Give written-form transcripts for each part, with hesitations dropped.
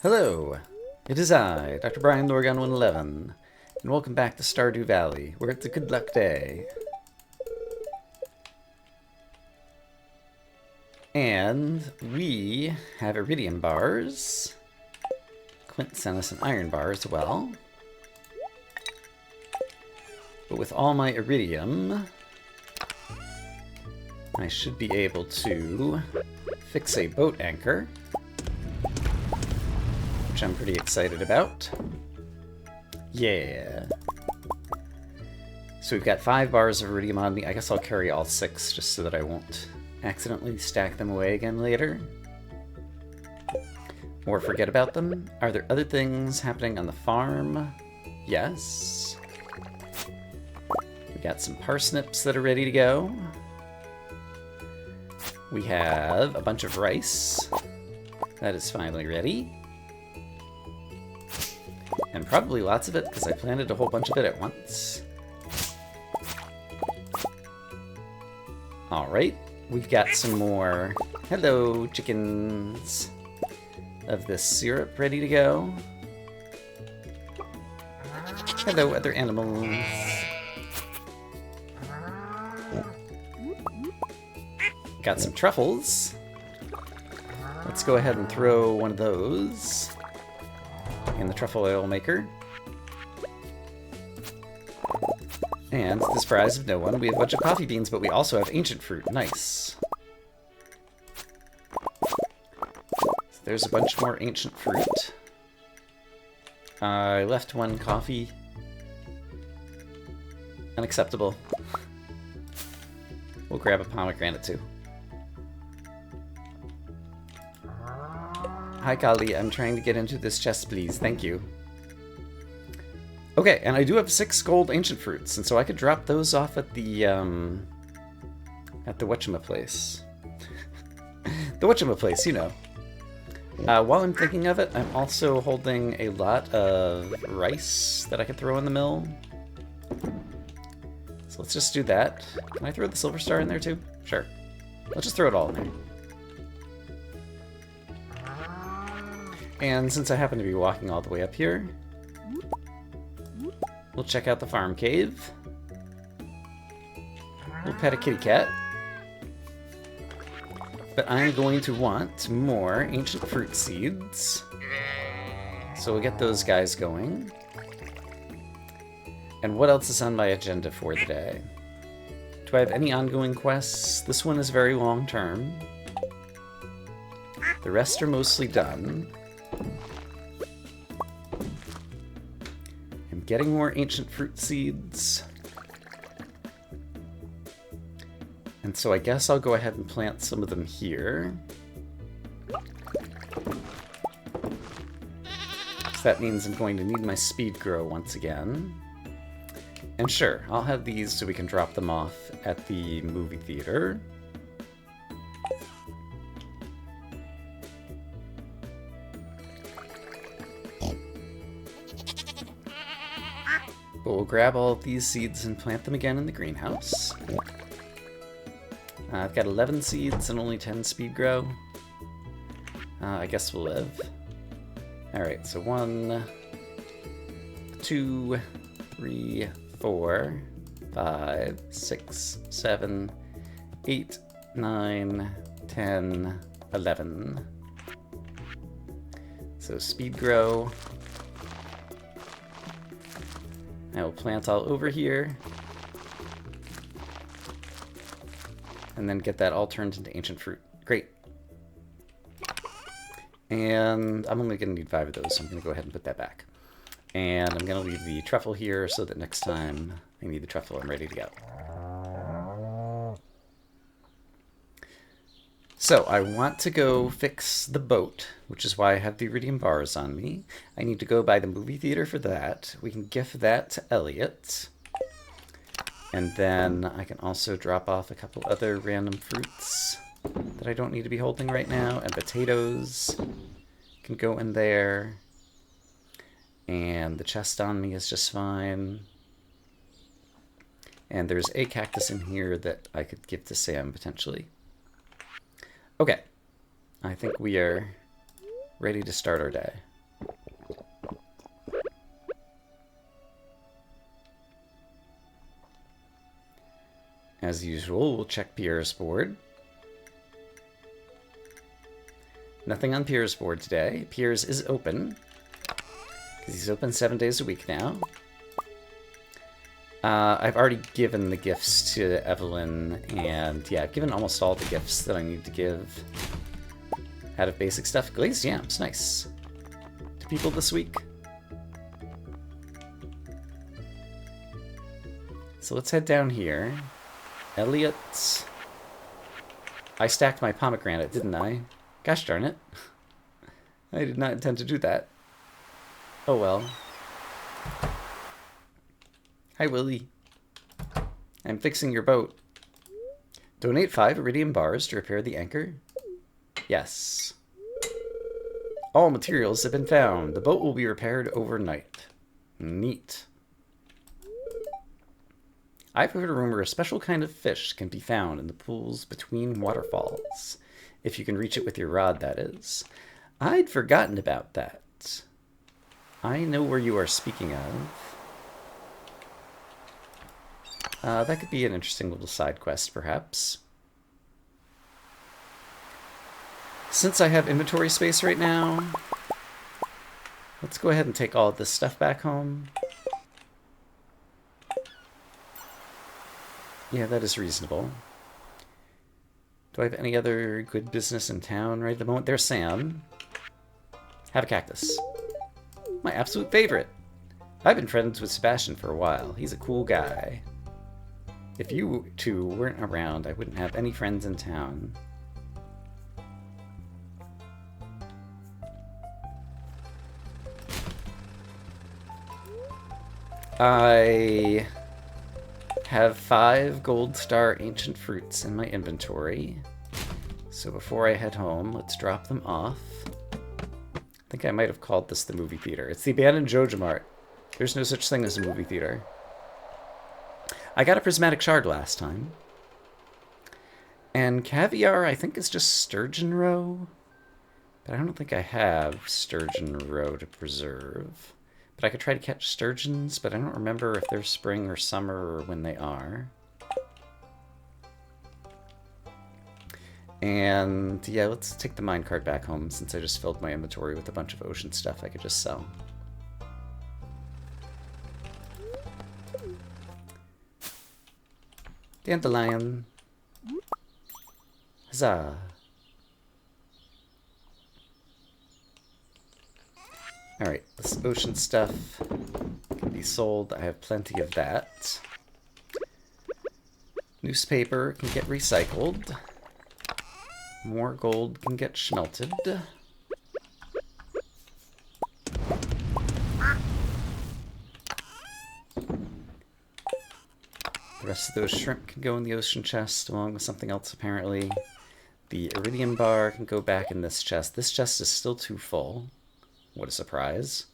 Hello, it is I, Dr. Brian Lorgon 111, and welcome back to Stardew Valley, where it's a good luck day. And we have iridium bars, Quint sent us an iron bar as well. But with all my iridium, I should be able to fix a boat anchor, which I'm pretty excited about. Yeah. So we've got 5 bars of iridium on me. I guess I'll carry all 6 just so that I won't accidentally stack them away again later. Or forget about them. Are there other things happening on the farm? Yes. We got some parsnips that are ready to go. We have a bunch of rice. That is finally ready. And probably lots of it, because I planted a whole bunch of it at once. Alright, we've got some more, hello chickens, of this syrup ready to go. Hello other animals. Got some truffles. Let's go ahead and throw one of those in the truffle oil maker. And to the surprise of no one, we have a bunch of coffee beans, but we also have ancient fruit. Nice. So there's a bunch more ancient fruit. I left one coffee. Unacceptable. We'll grab a pomegranate too. Hi, Kali. I'm trying to get into this chest, please. Thank you. Okay, and I do have 6 gold ancient fruits, and so I could drop those off at the whatchamaplace. The whatchamaplace, you know. While I'm thinking of it, I'm also holding a lot of rice that I could throw in the mill. So let's just do that. Can I throw the silver star in there too? Sure. Let's just throw it all in there. And since I happen to be walking all the way up here, we'll check out the farm cave. We'll pet a kitty cat. But I'm going to want more ancient fruit seeds. So we'll get those guys going. And what else is on my agenda for the day? Do I have any ongoing quests? This one is very long term. The rest are mostly done. I'm getting more ancient fruit seeds. And so I guess I'll go ahead and plant some of them here. So that means I'm going to need my speed grow once again. And sure, I'll have these so we can drop them off at the movie theater. But we'll grab all of these seeds and plant them again in the greenhouse. I've got 11 seeds and only 10 speed grow. I guess we'll live. Alright, so 1, 2, 3, 4, 5, 6, 7, 8, 9, 10, 11. So speed grow. I will plant all over here. And then get that all turned into ancient fruit. Great. And I'm only going to need 5 of those, so I'm going to go ahead and put that back. And I'm going to leave the truffle here so that next time I need the truffle, I'm ready to go. So I want to go fix the boat, which is why I have the iridium bars on me. I need to go by the movie theater for that. We can gift that to Elliot. And then I can also drop off a couple other random fruits that I don't need to be holding right now. And potatoes can go in there. And the chest on me is just fine. And there's a cactus in here that I could give to Sam, potentially. Okay. I think we are ready to start our day. As usual, we'll check Pierre's board. Nothing on Pierre's board today. Pierre's is open, because he's open 7 days a week now. I've already given the gifts to Evelyn, and yeah, I've given almost all the gifts that I need to give out of basic stuff. Glazed yams, nice. To people this week. So let's head down here. Elliot. I stacked my pomegranate, didn't I? Gosh darn it. I did not intend to do that. Oh well. Hi, Willie. I'm fixing your boat. Donate 5 iridium bars to repair the anchor? Yes. All materials have been found. The boat will be repaired overnight. Neat. I've heard a rumor a special kind of fish can be found in the pools between waterfalls. If you can reach it with your rod, that is. I'd forgotten about that. I know where you are speaking of. That could be an interesting little side quest, perhaps. Since I have inventory space right now, let's go ahead and take all of this stuff back home. Yeah, that is reasonable. Do I have any other good business in town right at the moment? There's Sam. Have a cactus. My absolute favorite. I've been friends with Sebastian for a while. He's a cool guy. If you two weren't around, I wouldn't have any friends in town. I have 5 gold star ancient fruits in my inventory. So before I head home, let's drop them off. I think I might have called this the movie theater. It's the abandoned Joja Mart. There's no such thing as a movie theater. I got a prismatic shard last time. And caviar, I think, is just sturgeon roe. But I don't think I have sturgeon roe to preserve. But I could try to catch sturgeons, but I don't remember if they're spring or summer or when they are. And yeah, let's take the minecart back home since I just filled my inventory with a bunch of ocean stuff I could just sell. Dandelion. Huzzah. Alright, this ocean stuff can be sold. I have plenty of that. Newspaper can get recycled. More gold can get smelted. The rest of those shrimp can go in the ocean chest along with something else apparently. The iridium bar can go back in this chest. This chest is still too full. What a surprise.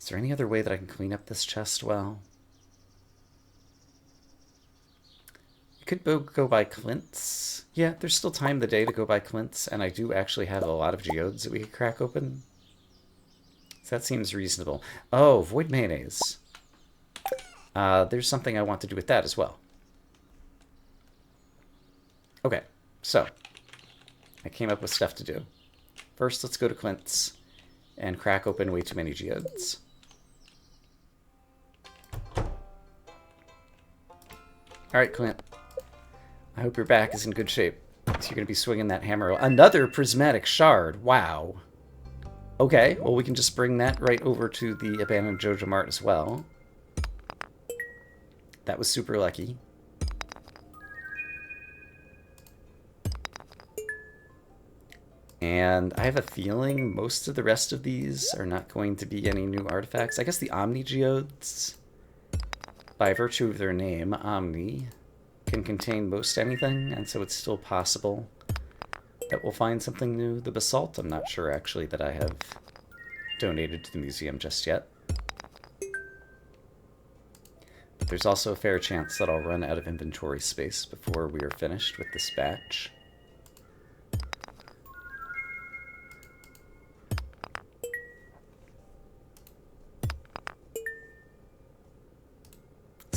Is there any other way that I can clean up this chest well? I could go buy Clint's. Yeah, there's still time of the day to go buy Clint's, and I do actually have a lot of geodes that we could crack open. So that seems reasonable. Oh, void mayonnaise. There's something I want to do with that as well. Okay, so I came up with stuff to do. First, let's go to Clint's and crack open way too many geodes. Alright, Clint. I hope your back is in good shape. So you're going to be swinging that hammer. Another prismatic shard. Wow. Okay, well we can just bring that right over to the abandoned Joja Mart as well. That was super lucky. And I have a feeling most of the rest of these are not going to be any new artifacts. I guess the Omni Geodes, by virtue of their name, Omni, can contain most anything, and so it's still possible that we'll find something new. The Basalt, I'm not sure actually that I have donated to the museum just yet. But there's also a fair chance that I'll run out of inventory space before we are finished with this batch.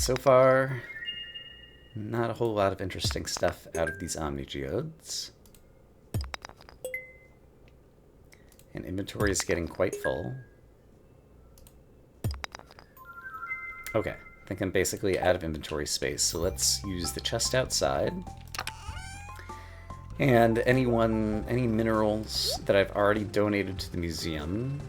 so far, not a whole lot of interesting stuff out of these Omni Geodes. And inventory is getting quite full. Okay, I think I'm basically out of inventory space, so let's use the chest outside. And any minerals that I've already donated to the museum.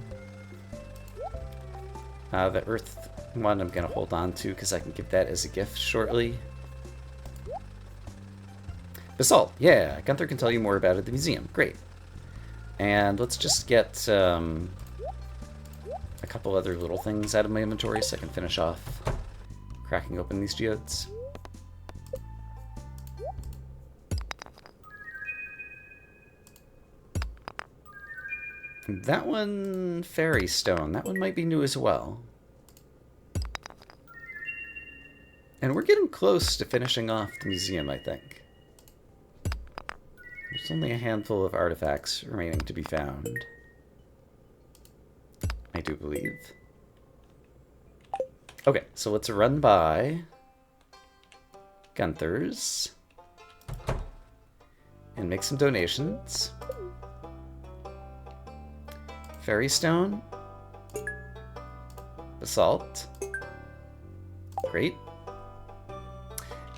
The earth one I'm going to hold on to because I can give that as a gift shortly. Basalt, yeah, Gunther can tell you more about it at the museum. Great. And let's just get a couple other little things out of my inventory so I can finish off cracking open these geodes. That one, fairy stone, that one might be new as well. And we're getting close to finishing off the museum, I think. There's only a handful of artifacts remaining to be found. I do believe. Okay, so let's run by Gunther's and make some donations. Fairy stone. Basalt. Great.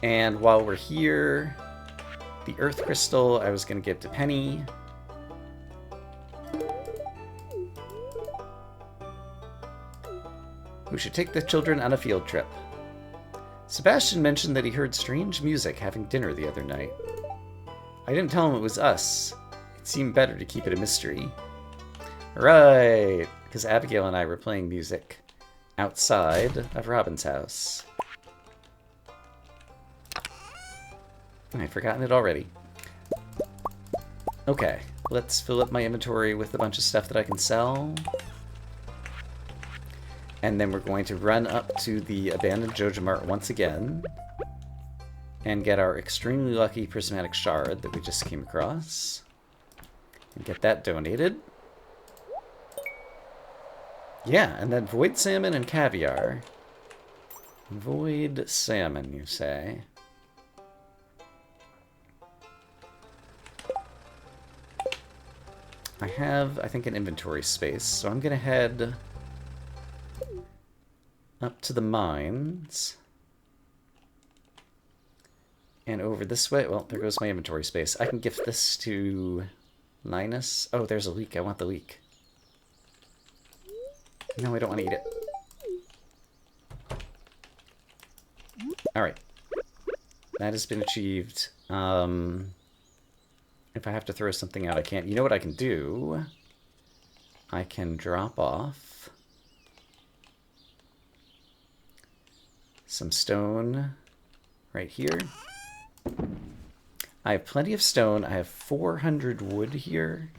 And while we're here, the earth crystal I was going to give to Penny. We should take the children on a field trip. Sebastian mentioned that he heard strange music having dinner the other night. I didn't tell him it was us. It seemed better to keep it a mystery. Right, because Abigail and I were playing music outside of Robin's house. I'd forgotten it already. Okay, let's fill up my inventory with a bunch of stuff that I can sell. And then we're going to run up to the abandoned Joja Mart once again and get our extremely lucky prismatic shard that we just came across. And get that donated. Yeah, and then void salmon and caviar. Void salmon, you say? I have, I think, an inventory space, so I'm going to head up to the mines. And over this way. Well, there goes my inventory space. I can gift this to Linus. Oh, there's a leek. I want the leek. No, I don't want to eat it. Alright. That has been achieved. If I have to throw something out, I can't. You know what I can do? I can drop off some stone right here. I have plenty of stone. I have 400 wood here.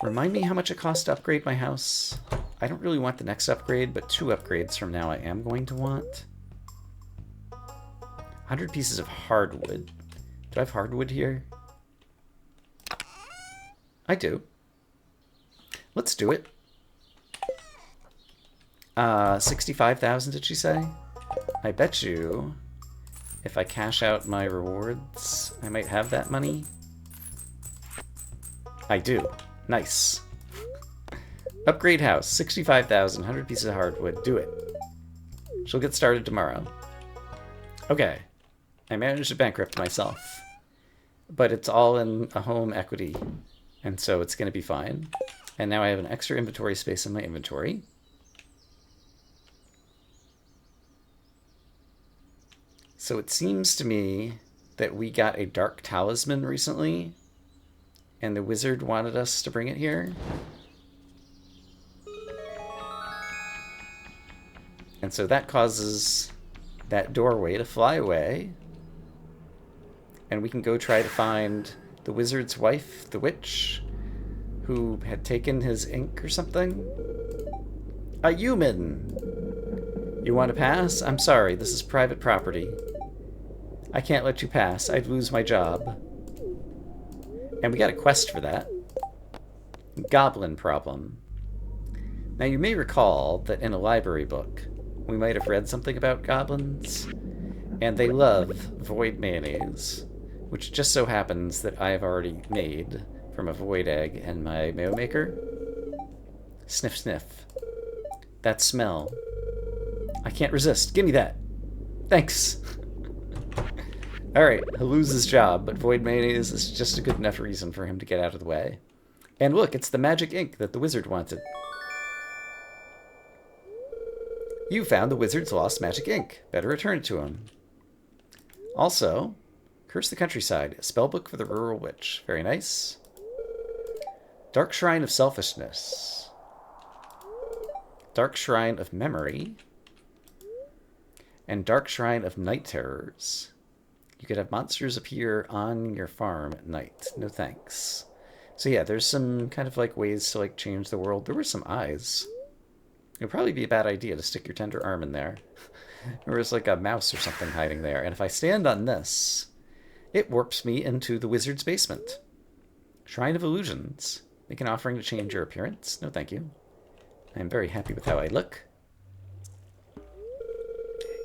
Remind me how much it costs to upgrade my house. I don't really want the next upgrade, but 2 upgrades from now I am going to want. 100 pieces of hardwood. Do I have hardwood here? I do. Let's do it. 65,000 did she say? I bet you if I cash out my rewards, I might have that money. I do. Nice. Upgrade house, 65,000, 100 pieces of hardwood. Do it. She'll get started tomorrow. Okay. I managed to bankrupt myself. But it's all in a home equity. And so it's going to be fine. And now I have an extra inventory space in my inventory. So it seems to me that we got a dark talisman recently. And the wizard wanted us to bring it here. And so that causes that doorway to fly away. And we can go try to find the wizard's wife, the witch, who had taken his ink or something. A human! You want to pass? I'm sorry, this is private property. I can't let you pass. I'd lose my job. And we got a quest for that. Goblin problem. Now you may recall that in a library book, we might have read something about goblins. And they love void mayonnaise, which just so happens that I have already made from a void egg in my mayo maker. Sniff, sniff. That smell. I can't resist. Give me that. Thanks. Alright, he'll lose his job, but void mayonnaise is just a good enough reason for him to get out of the way. And look, it's the magic ink that the wizard wanted. You found the wizard's lost magic ink. Better return it to him. Also, Curse the Countryside, a spellbook for the Rural Witch. Very nice. Dark Shrine of Selfishness. Dark Shrine of Memory. And Dark Shrine of Night Terrors. You could have monsters appear on your farm at night. No thanks. So yeah, there's some kind of like ways to like change the world. There were some eyes. It would probably be a bad idea to stick your tender arm in there. There was like a mouse or something hiding there. And if I stand on this, it warps me into the wizard's basement. Shrine of Illusions. Make an offering to change your appearance. No, thank you. I'm very happy with how I look.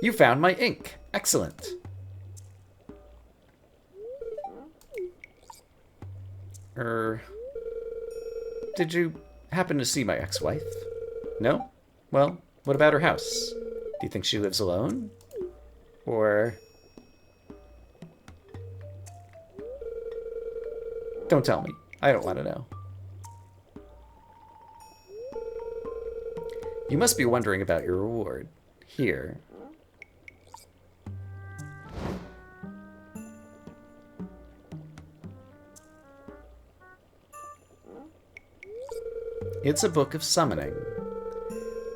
You found my ink. Excellent. Did you happen to see my ex-wife? No? Well, what about her house? Do you think she lives alone? Or... Don't tell me. I don't want to know. You must be wondering about your reward. Here. It's a book of summoning.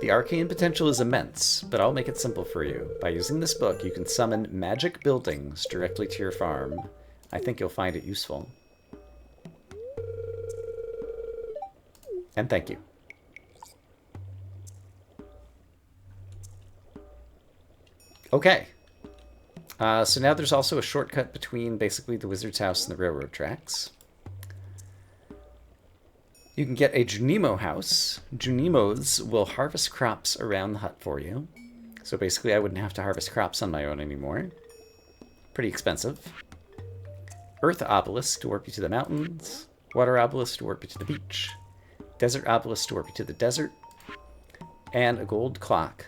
The arcane potential is immense, but I'll make it simple for you. By using this book, you can summon magic buildings directly to your farm. I think you'll find it useful. And thank you. Okay. So now there's also a shortcut between basically the wizard's house and the railroad tracks. You can get a Junimo house. Junimos will harvest crops around the hut for you. So basically I wouldn't have to harvest crops on my own anymore. Pretty expensive. Earth obelisk to warp you to the mountains. Water obelisk to warp you to the beach. Desert obelisk to warp you to the desert. And a gold clock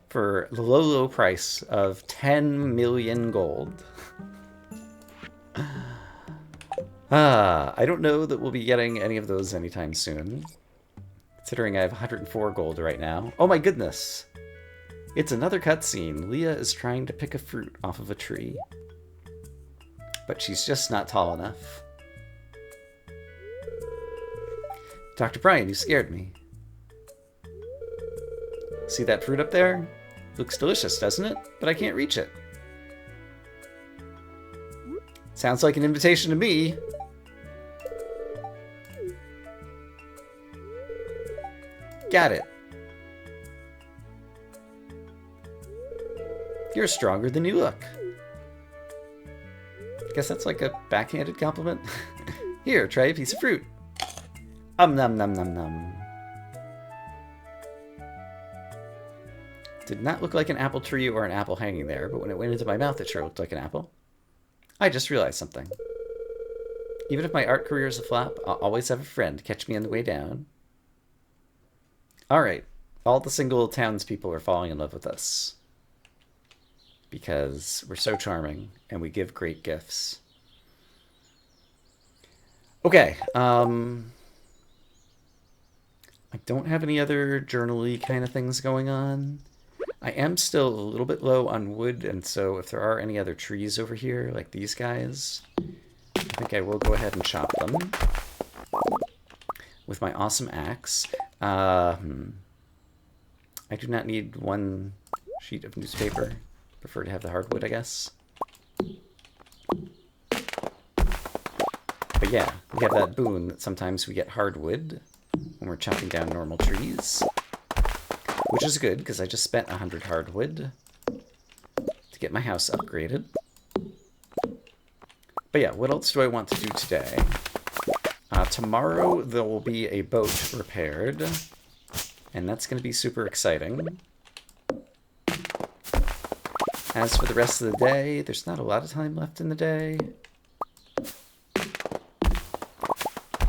for the low, low price of 10 million gold. I don't know that we'll be getting any of those anytime soon, considering I have 104 gold right now. Oh my goodness! It's another cutscene. Leah is trying to pick a fruit off of a tree, but she's just not tall enough. Dr. Brian, you scared me. See that fruit up there? Looks delicious, doesn't it? But I can't reach it. Sounds like an invitation to me. Got it. You're stronger than you look. Guess that's like a backhanded compliment. Here, try a piece of fruit. Nom nom nom nom. Did not look like an apple tree or an apple hanging there, but when it went into my mouth, it sure looked like an apple. I just realized something. Even if my art career is a flop, I'll always have a friend to catch me on the way down. Alright, all the single townspeople are falling in love with us. Because we're so charming, and we give great gifts. Okay, I don't have any other journal-y kind of things going on. I am still a little bit low on wood, and so if there are any other trees over here, like these guys, I think I will go ahead and chop them with my awesome axe. I do not need one sheet of newspaper. Prefer to have the hardwood, I guess. But yeah, we have that boon that sometimes we get hardwood when we're chopping down normal trees. Which is good, because I just spent 100 hardwood to get my house upgraded. But yeah, what else do I want to do today? Tomorrow there will be a boat repaired, and that's going to be super exciting. As for the rest of the day, there's not a lot of time left in the day.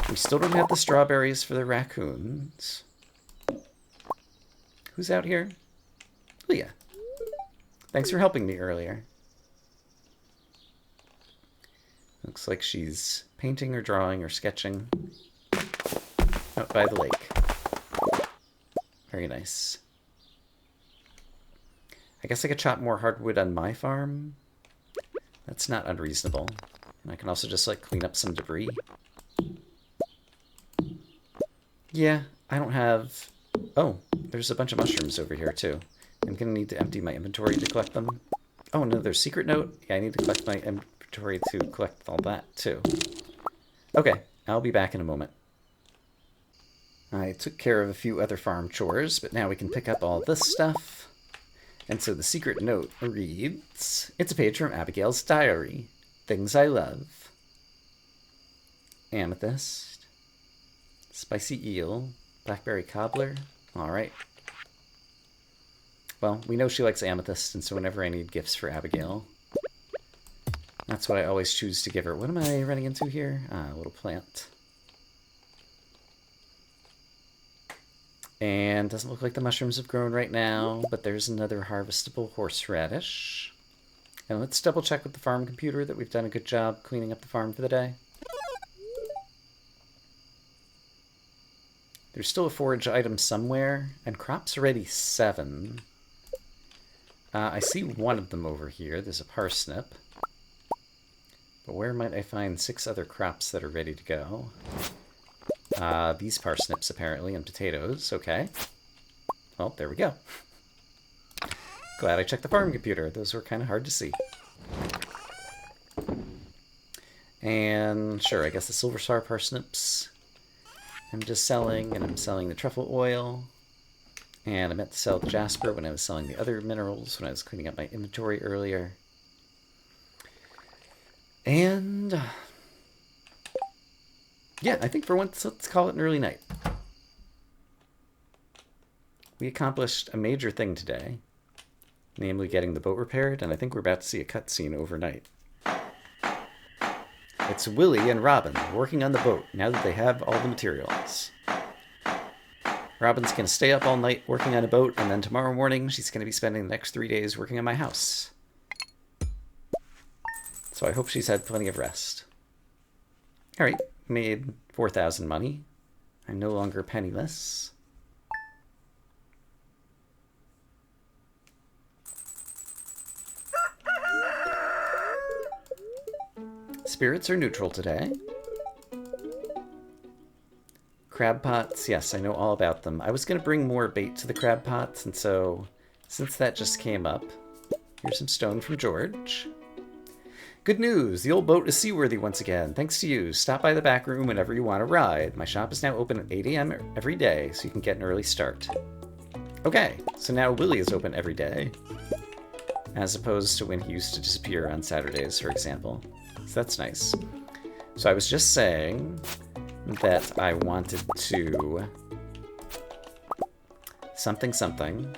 We still don't have the strawberries for the raccoons. Who's out here? Leah. Thanks for helping me earlier. Looks like she's painting or drawing or sketching out by the lake. Very nice. I guess I could chop more hardwood on my farm. That's not unreasonable. And I can also just, like, clean up some debris. Yeah, I don't have... Oh, there's a bunch of mushrooms over here, too. I'm gonna need to empty my inventory to collect them. Oh, another secret note? Yeah, I need to collect my inventory to collect all that, too. Okay, I'll be back in a moment. I took care of a few other farm chores, but now we can pick up all this stuff. And so the secret note reads, it's a page from Abigail's diary. Things I love. Amethyst. Spicy eel. Blackberry cobbler. Alright. Well, we know she likes amethyst, and so whenever I need gifts for Abigail, that's what I always choose to give her. What am I running into here? Ah, a little plant. And doesn't look like the mushrooms have grown right now, but there's another harvestable horseradish. And let's double check with the farm computer that we've done a good job cleaning up the farm for the day. There's still a forage item somewhere, and crops ready 7. I see one of them over here. There's a parsnip. But where might I find 6 other crops that are ready to go? These parsnips, apparently, and potatoes. Okay. Well, there we go. Glad I checked the farm computer. Those were kind of hard to see. And sure, I guess the silver star parsnips I'm just selling, and I'm selling the truffle oil. And I meant to sell the jasper when I was selling the other minerals when I was cleaning up my inventory earlier. And yeah, I think for once, let's call it an early night. We accomplished a major thing today, namely getting the boat repaired, and I think we're about to see a cutscene overnight. It's Willie and Robin working on the boat now that they have all the materials. Robin's going to stay up all night working on a boat, and then tomorrow morning she's going to be spending the next 3 days working on my house. So I hope she's had plenty of rest. Alright, made 4,000 money. I'm no longer penniless. Spirits are neutral today. Crab pots, yes, I know all about them. I was going to bring more bait to the crab pots, and so since that just came up, here's some stone from George. Good news! The old boat is seaworthy once again, thanks to you. Stop by the back room whenever you want to ride. My shop is now open at 8 a.m. every day, so you can get an early start. Okay, so now Willie is open every day, as opposed to when he used to disappear on Saturdays, for example. So that's nice. So I was just saying that I wanted to... something.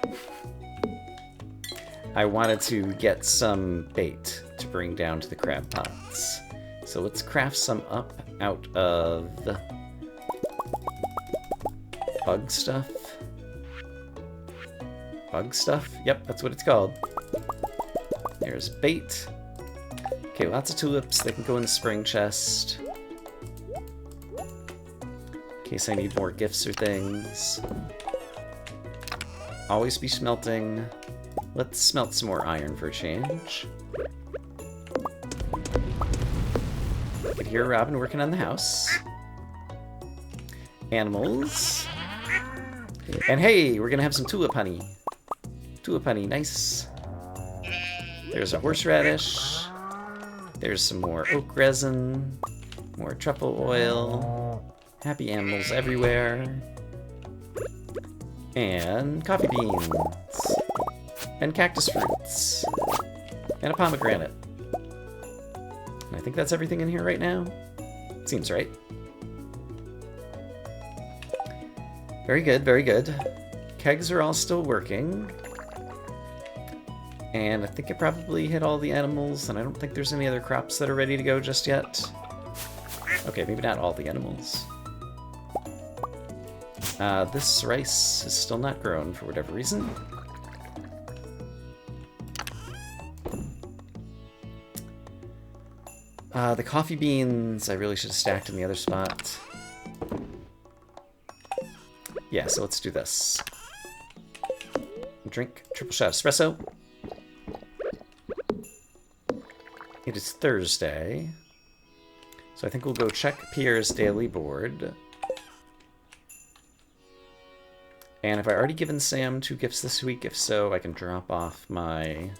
I wanted to get some bait to bring down to the crab pots. So let's craft some up out of bug stuff. Bug stuff? Yep, that's what it's called. There's bait. Okay, lots of tulips. They can go in the spring chest. In case I need more gifts or things. Always be smelting. Let's smelt some more iron for a change. I could hear Robin working on the house. Animals. And hey, we're gonna have some tulip honey. Tulip honey, nice. There's a horseradish. There's some more oak resin. More truffle oil. Happy animals everywhere. And coffee beans. And cactus fruits. And a pomegranate. And I think that's everything in here right now. Seems right. Very good, very good. Kegs are all still working. And I think I probably hit all the animals, and I don't think there's any other crops that are ready to go just yet. Okay, maybe not all the animals. This rice is still not grown for whatever reason. The coffee beans I really should have stacked in the other spot. Yeah, so let's do this. Drink triple shot espresso. It is Thursday. So I think we'll go check Pierre's daily board. And have I already given Sam 2 gifts this week? If so, I can drop off my...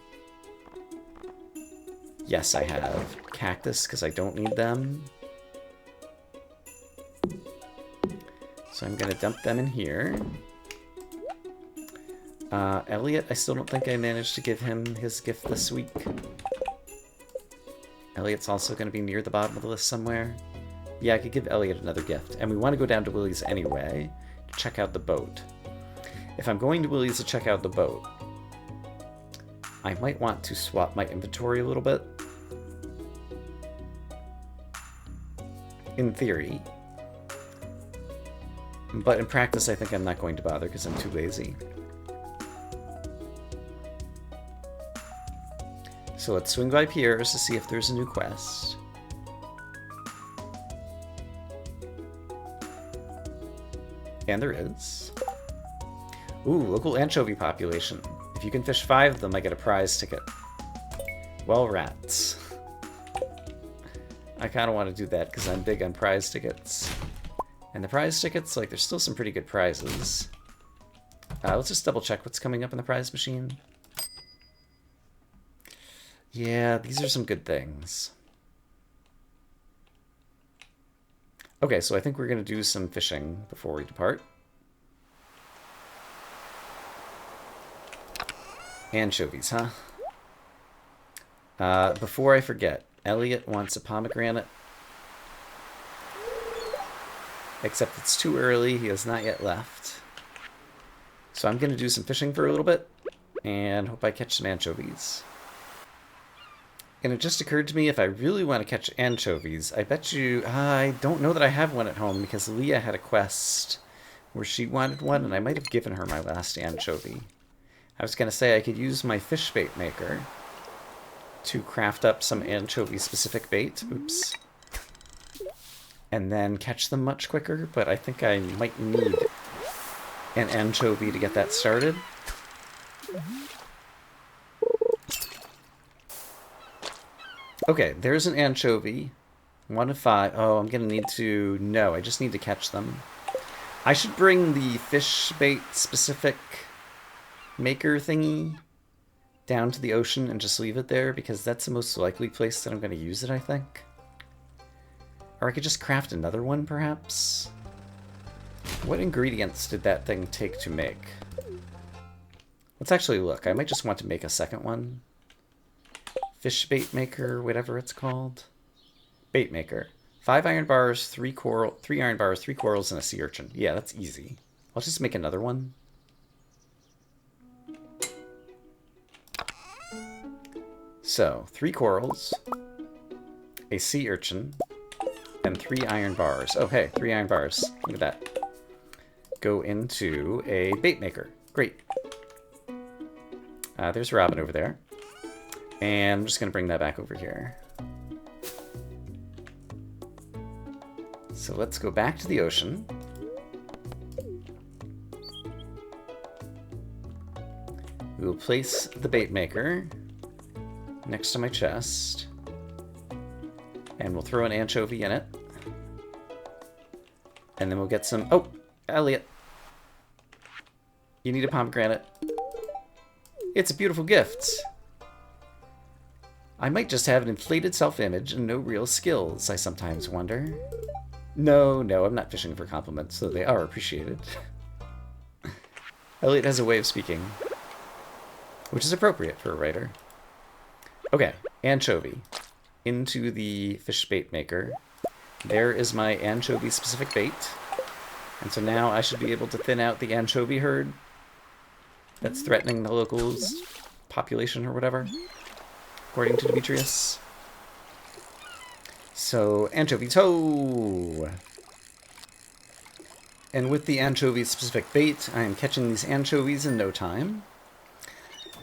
Yes, I have. Cactus, because I don't need them. So I'm going to dump them in here. Elliot, I still don't think I managed to give him his gift this week. Elliot's also going to be near the bottom of the list somewhere. Yeah, I could give Elliot another gift. And we want to go down to Willie's anyway to check out the boat. If I'm going to Willie's to check out the boat, I might want to swap my inventory a little bit. In theory. But in practice, I think I'm not going to bother because I'm too lazy. So let's swing by Pierre's to see if there's a new quest. And there is. Ooh, local anchovy population. If you can fish 5 of them, I get a prize ticket. Well, rats. I kind of want to do that because I'm big on prize tickets. And the prize tickets, like, there's still some pretty good prizes. Let's just double check what's coming up in the prize machine. Yeah, these are some good things. Okay, so I think we're going to do some fishing before we depart. Anchovies, huh? Before I forget, Elliot wants a pomegranate. Except it's too early, he has not yet left. So I'm going to do some fishing for a little bit, and hope I catch some anchovies. And it just occurred to me, if I really want to catch anchovies, I bet you... I don't know that I have one at home, because Leah had a quest where she wanted one, and I might have given her my last anchovy. I was going to say I could use my fish bait maker to craft up some anchovy-specific bait. Oops. And then catch them much quicker, but I think I might need an anchovy to get that started. Okay, there's an anchovy. 1 of 5. Oh, I'm going to need to... No, I just need to catch them. I should bring the fish bait-specific maker thingy down to the ocean and just leave it there, because that's the most likely place that I'm going to use it, I think. Or I could just craft another one, perhaps? What ingredients did that thing take to make? Let's actually look. I might just want to make a second one. Fish bait maker, whatever it's called. Bait maker. 5 iron bars, 3 iron bars, 3 corals, and a sea urchin. Yeah, that's easy. I'll just make another one. So, 3 corals, a sea urchin, and 3 iron bars. Oh, hey, 3 iron bars. Look at that. Go into a bait maker. Great. There's Robin over there. And I'm just going to bring that back over here. So let's go back to the ocean. We will place the bait maker next to my chest. And we'll throw an anchovy in it. And then we'll get some... Oh, Elliot. You need a pomegranate. It's a beautiful gift. I might just have an inflated self-image and no real skills, I sometimes wonder. No, I'm not fishing for compliments, though they are appreciated. Elliot has a way of speaking, which is appropriate for a writer. Okay, anchovy. Into the fish bait maker. There is my anchovy-specific bait. And so now I should be able to thin out the anchovy herd that's threatening the locals' population or whatever, according to Demetrius. So, anchovies, ho! And with the anchovy-specific bait, I am catching these anchovies in no time.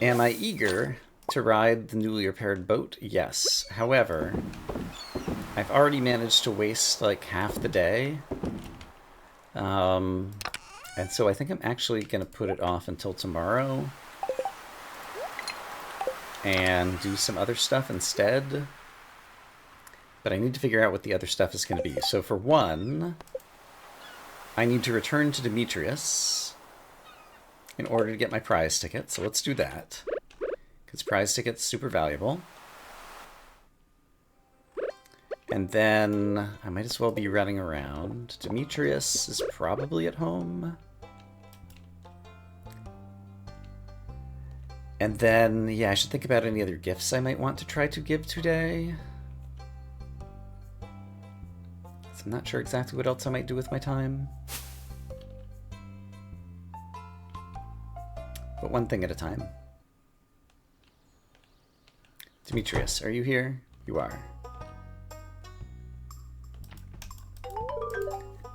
Am I eager to ride the newly repaired boat? Yes. However, I've already managed to waste like half the day. And so I think I'm actually going to put it off until tomorrow and do some other stuff instead. But I need to figure out what the other stuff is going to be. So for one, I need to return to Demetrius in order to get my prize ticket. So let's do that, because prize ticket's super valuable. And then I might as well be running around. Demetrius is probably at home. And then, yeah, I should think about any other gifts I might want to try to give today. So I'm not sure exactly what else I might do with my time. But one thing at a time. Demetrius, are you here? You are.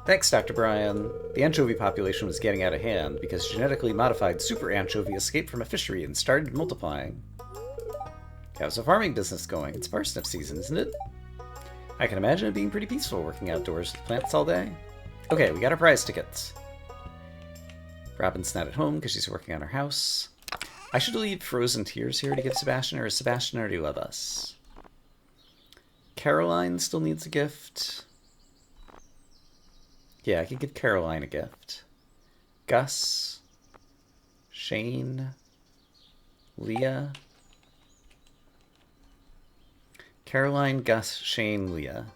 Thanks, Dr. Brian. The anchovy population was getting out of hand because genetically modified super anchovy escaped from a fishery and started multiplying. How's the farming business going? It's parsnip season, isn't it? I can imagine it being pretty peaceful working outdoors with plants all day. Okay, we got our prize tickets. Robin's not at home because she's working on her house. I should leave Frozen Tears here to give Sebastian, or does Sebastian already love us? Caroline still needs a gift. Yeah, I could give Caroline a gift. Gus. Shane. Leah. Caroline, Gus, Shane, Leah.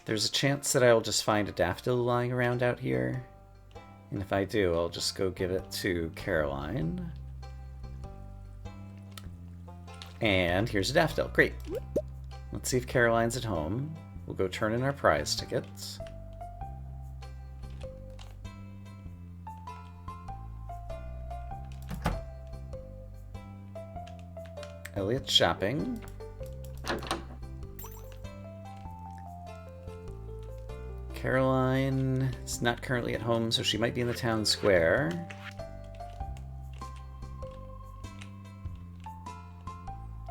There's a chance that I'll just find a daffodil lying around out here. And if I do, I'll just go give it to Caroline. And here's a daffodil. Great. Let's see if Caroline's at home. We'll go turn in our prize tickets. Elliot's shopping. Caroline is not currently at home, so she might be in the town square.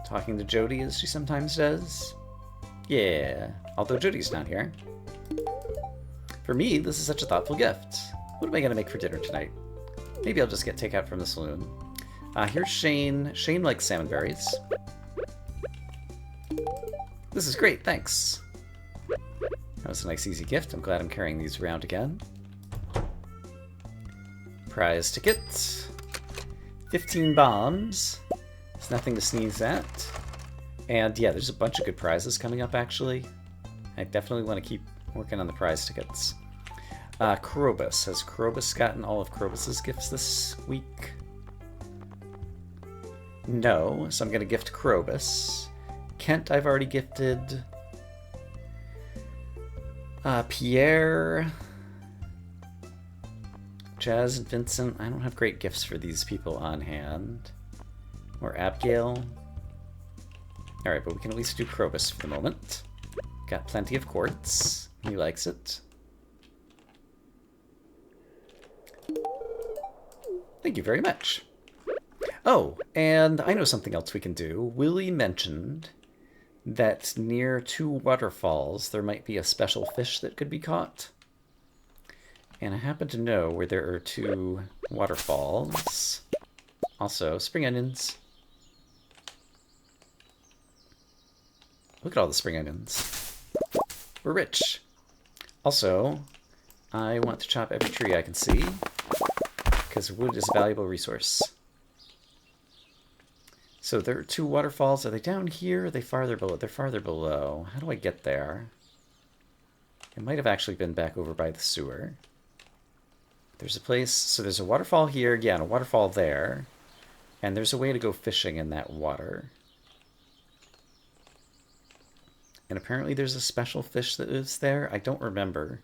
Talking to Jody as she sometimes does. Yeah, although Jody's not here. For me, this is such a thoughtful gift. What am I going to make for dinner tonight? Maybe I'll just get takeout from the saloon. Here's Shane. Shane likes salmon berries. This is great, thanks. That was a nice, easy gift. I'm glad I'm carrying these around again. Prize tickets. 15 bombs. It's nothing to sneeze at. And yeah, there's a bunch of good prizes coming up, actually. I definitely want to keep working on the prize tickets. Krobus. Has Krobus gotten all of Krobus's gifts this week? No, so I'm going to gift Krobus. Kent I've already gifted. Pierre. Jazz and Vincent. I don't have great gifts for these people on hand. Or Abigail. Alright, but we can at least do Krobus for the moment. Got plenty of quartz. He likes it. Thank you very much. Oh, and I know something else we can do. Willie mentioned that near 2 waterfalls there might be a special fish that could be caught. And I happen to know where there are 2 waterfalls. Also, spring onions. Look at all the spring onions. We're rich. Also, I want to chop every tree I can see, because wood is a valuable resource. So there are 2 waterfalls. Are they down here? Or are they farther below? They're farther below. How do I get there? It might have actually been back over by the sewer. There's a place. So there's a waterfall here. Yeah, and a waterfall there. And there's a way to go fishing in that water. And apparently there's a special fish that lives there. I don't remember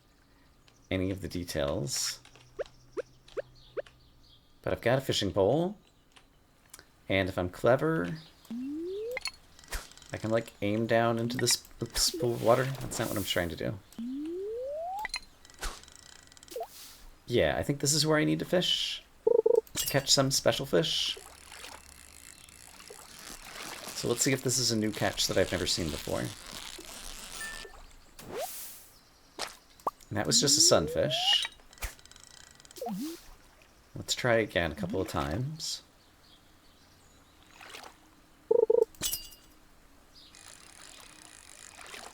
any of the details. But I've got a fishing pole. And if I'm clever, I can, like, aim down into this pool of water. That's not what I'm trying to do. Yeah, I think this is where I need to fish to catch some special fish. So let's see if this is a new catch that I've never seen before. And that was just a sunfish. Let's try again a couple of times.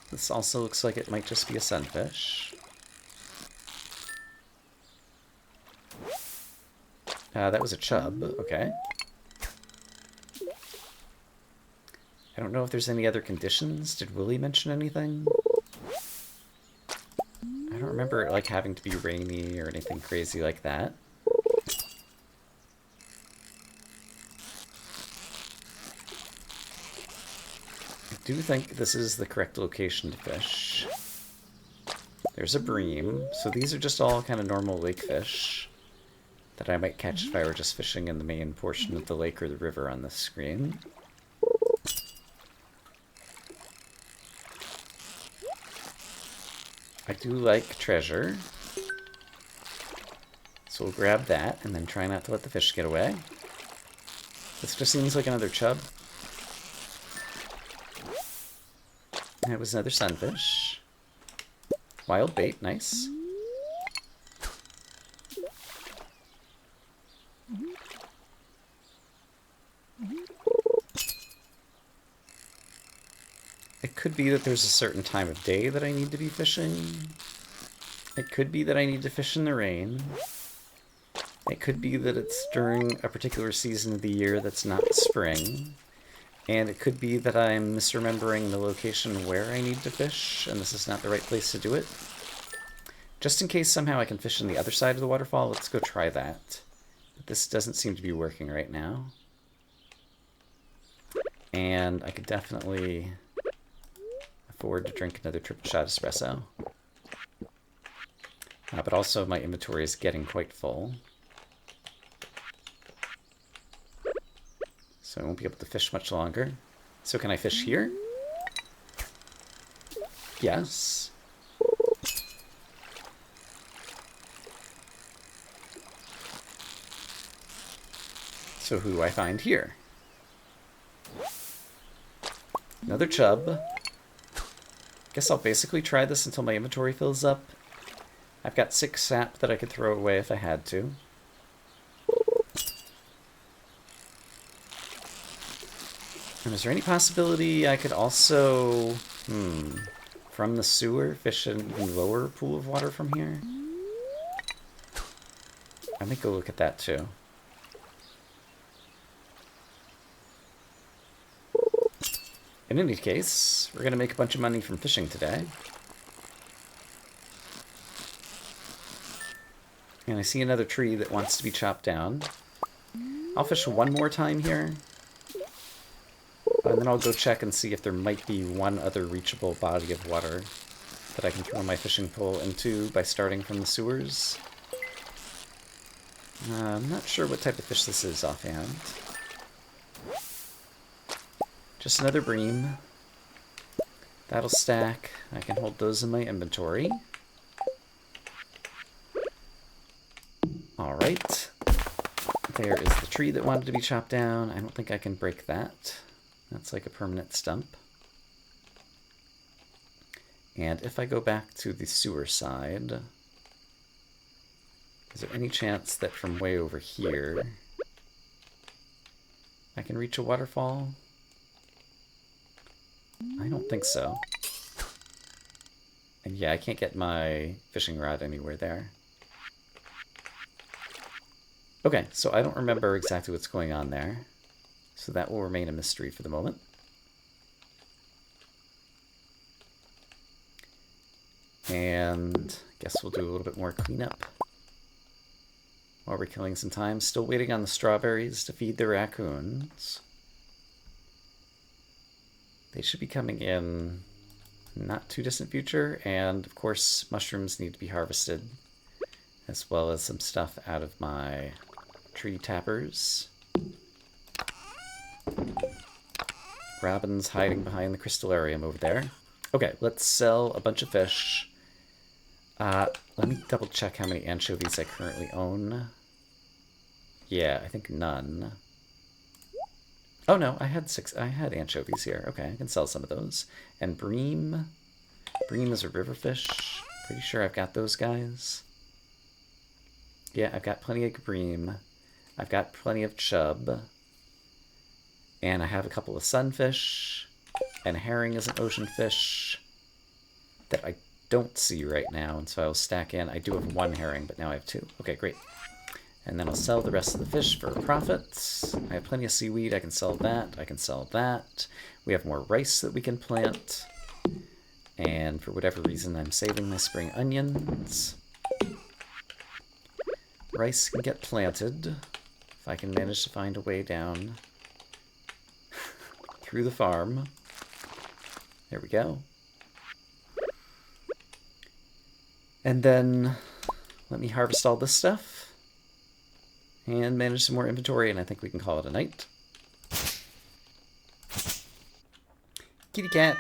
This also looks like it might just be a sunfish. That was a chub, okay. I don't know if there's any other conditions. Did Willie mention anything? I don't remember it, like, having to be rainy or anything crazy like that. I do think this is the correct location to fish. There's a bream. So these are just all kind of normal lake fish that I might catch if I were just fishing in the main portion of the lake or the river on this screen. I do like treasure. So we'll grab that and then try not to let the fish get away. This just seems like another chub. That was another sunfish. Wild bait, nice. It could be that there's a certain time of day that I need to be fishing. It could be that I need to fish in the rain. It could be that it's during a particular season of the year that's not spring. And it could be that I'm misremembering the location where I need to fish, and this is not the right place to do it. Just in case somehow I can fish on the other side of the waterfall, let's go try that. But this doesn't seem to be working right now. And I could definitely afford to drink another triple shot espresso. But also my inventory is getting quite full. So I won't be able to fish much longer. So can I fish here? Yes. So who do I find here? Another chub. Guess I'll basically try this until my inventory fills up. I've got 6 sap that I could throw away if I had to. And is there any possibility I could also, from the sewer, fish an even lower pool of water from here? I might go look at that too. In any case, we're going to make a bunch of money from fishing today. And I see another tree that wants to be chopped down. I'll fish one more time here. And then I'll go check and see if there might be one other reachable body of water that I can throw my fishing pole into by starting from the sewers. I'm not sure what type of fish this is offhand. Just another bream. That'll stack. I can hold those in my inventory. Alright. There is the tree that wanted to be chopped down. I don't think I can break that. That's like a permanent stump. And if I go back to the sewer side, is there any chance that from way over here I can reach a waterfall? I don't think so. And yeah, I can't get my fishing rod anywhere there. Okay, so I don't remember exactly what's going on there. So that will remain a mystery for the moment. And I guess we'll do a little bit more cleanup while we're killing some time. Still waiting on the strawberries to feed the raccoons. They should be coming in not too distant future. And of course, mushrooms need to be harvested, as well as some stuff out of my tree tappers. Robin's hiding behind the crystallarium over there. Okay, let's sell a bunch of fish. Let me double check how many anchovies I currently own. Yeah, I think none. Oh no, I had anchovies here. Okay, I can sell some of those. And bream. Bream is a river fish. Pretty sure I've got those guys. Yeah, I've got plenty of bream. I've got plenty of chub. And I have a couple of sunfish. And herring is an ocean fish that I don't see right now, and so I'll stack in. I do have one herring, but now I have two. Okay, great. And then I'll sell the rest of the fish for profits. I have plenty of seaweed. I can sell that. I can sell that. We have more rice that we can plant. And for whatever reason, I'm saving my spring onions. Rice can get planted if I can manage to find a way down through the farm. There we go. And then let me harvest all this stuff and manage some more inventory, and I think we can call it a night. Kitty cat.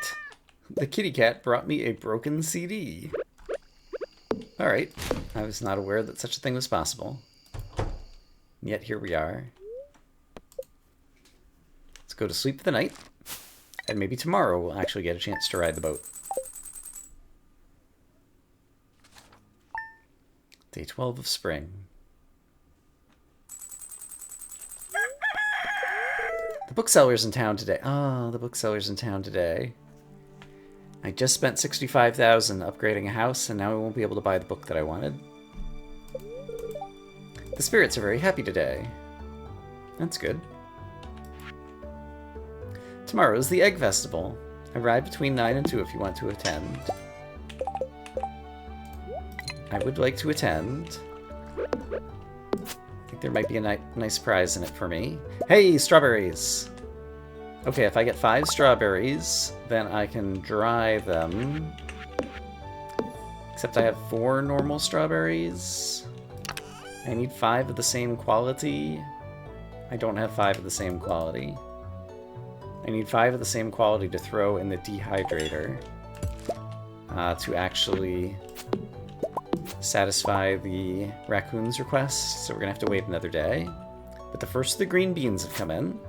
The kitty cat brought me a broken CD. Alright, I was not aware that such a thing was possible. Yet here we are. Let's go to sleep for the night, and maybe tomorrow we'll actually get a chance to ride the boat. Day 12 of spring. The bookseller's in town today. Ah, the bookseller's in town today. I just spent $65,000 upgrading a house, and now I won't be able to buy the book that I wanted. The spirits are very happy today. That's good. Tomorrow is the Egg Festival. Arrive between 9 and 2 if you want to attend. I would like to attend. I think there might be a nice prize in it for me. Hey, strawberries! Okay, if I get 5 strawberries, then I can dry them. Except I have 4 normal strawberries. I need 5 of the same quality. I don't have 5 of the same quality. I need 5 of the same quality to throw in the dehydrator to actually satisfy the raccoon's request, so we're gonna have to wait another day. But the first of the green beans have come in,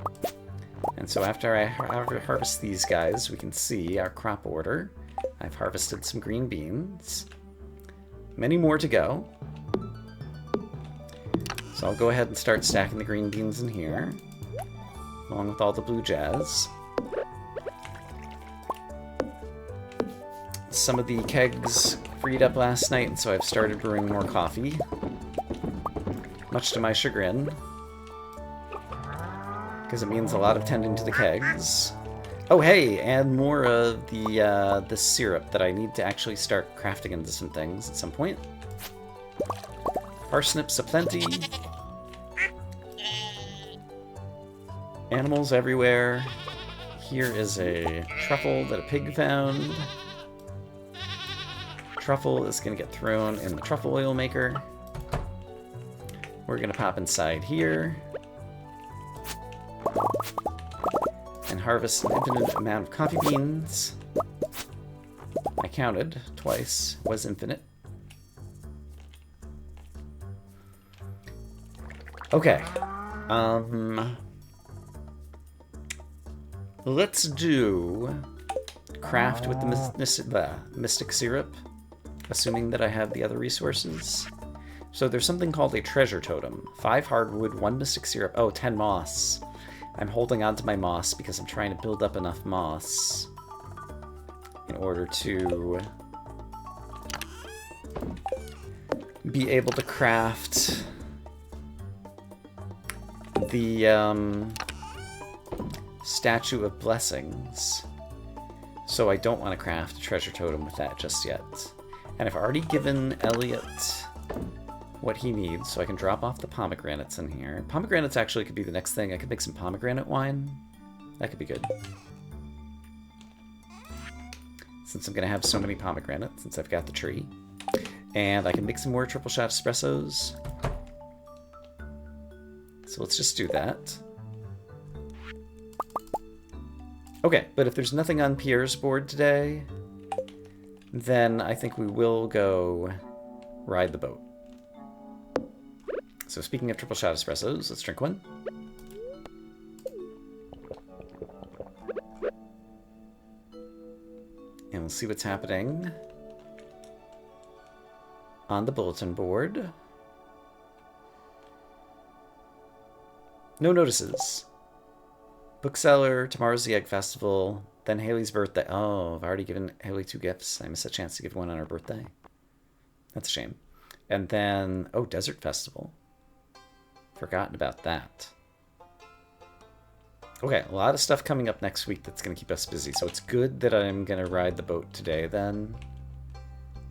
and so after I harvest these guys, we can see our crop order. I've harvested some green beans. Many more to go. So I'll go ahead and start stacking the green beans in here, along with all the blue jazz. Some of the kegs freed up last night, and so I've started brewing more coffee. Much to my chagrin, because it means a lot of tending to the kegs. Oh hey, and more of the syrup that I need to actually start crafting into some things at some point. Parsnips aplenty. Animals everywhere. Here is a truffle that a pig found. Truffle is going to get thrown in the truffle oil maker. We're going to pop inside here and harvest an infinite amount of coffee beans. I counted twice, was infinite. Okay. Let's do craft with the mystic syrup, assuming that I have the other resources. So there's something called a treasure totem. 5 hardwood, 1 mystic syrup. Oh, 10 moss. I'm holding on to my moss because I'm trying to build up enough moss in order to be able to craft the Statue of Blessings. So I don't want to craft a treasure totem with that just yet. And I've already given Elliot what he needs, so I can drop off the pomegranates in here. Pomegranates actually could be the next thing. I could make some pomegranate wine. That could be good. Since I'm going to have so many pomegranates, since I've got the tree. And I can make some more triple shot espressos. So let's just do that. Okay, but if there's nothing on Pierre's board today, then I think we will go ride the boat. So speaking of triple shot espressos, let's drink one. And we'll see what's happening on the bulletin board. No notices. Bookseller, tomorrow's the Egg Festival, then Haley's birthday. Oh, I've already given Haley 2 gifts. I missed a chance to give one on her birthday. That's a shame. And then, oh, Desert Festival. Forgotten about that. Okay, a lot of stuff coming up next week that's going to keep us busy. So it's good that I'm going to ride the boat today then,